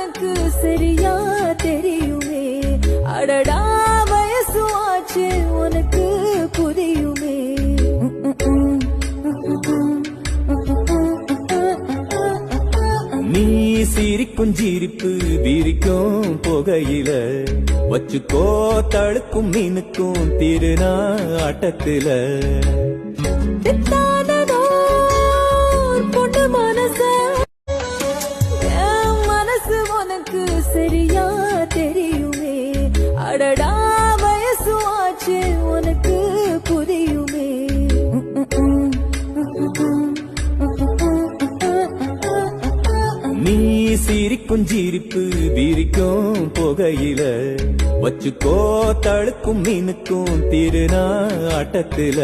உனக்கு சரியா தெரியுமே. அடடா வயசு ஆச்சு உனக்கு புரியுமே. நீ சிரிக்கும் சிரிப்பு விரிக்கும் புகையில வச்சுக்கோ தழுக்கும் மீனுக்கும் திருநா ஆட்டத்துல. பொண்ணு மனசு உனக்கு சரியா தெரியுமே. அடடா வயசு ஆச்சு உனக்கு புரியுமே. நீ சிரிக்கும் சிரிப்பு விரிக்கும் புகையில வச்சுக்கோ தழுக்கும் மீனுக்கும் திருநா ஆட்டத்துல.